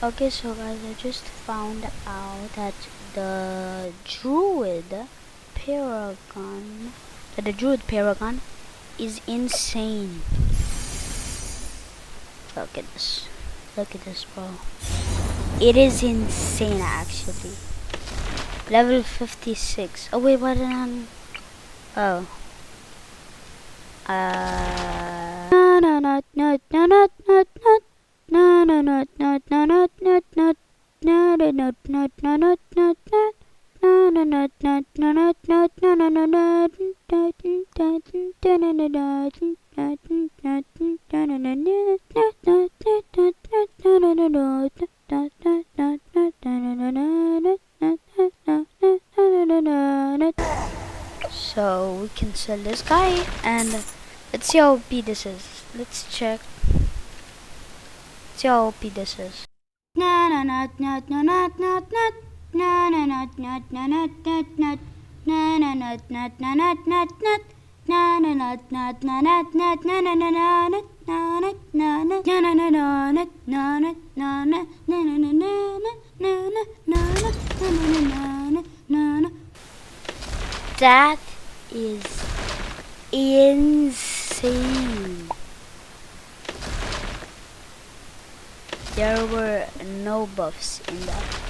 Okay, so guys, I just found out that the Paragon, the Druid Paragon is insane. Look at this. Look at this, bro. It is insane, actually. Level 56. Oh, wait, what? Oh. So we can sell this guy, and let's see how OP this is. Let's check. See how OP this is. That is insane. There were no buffs in that.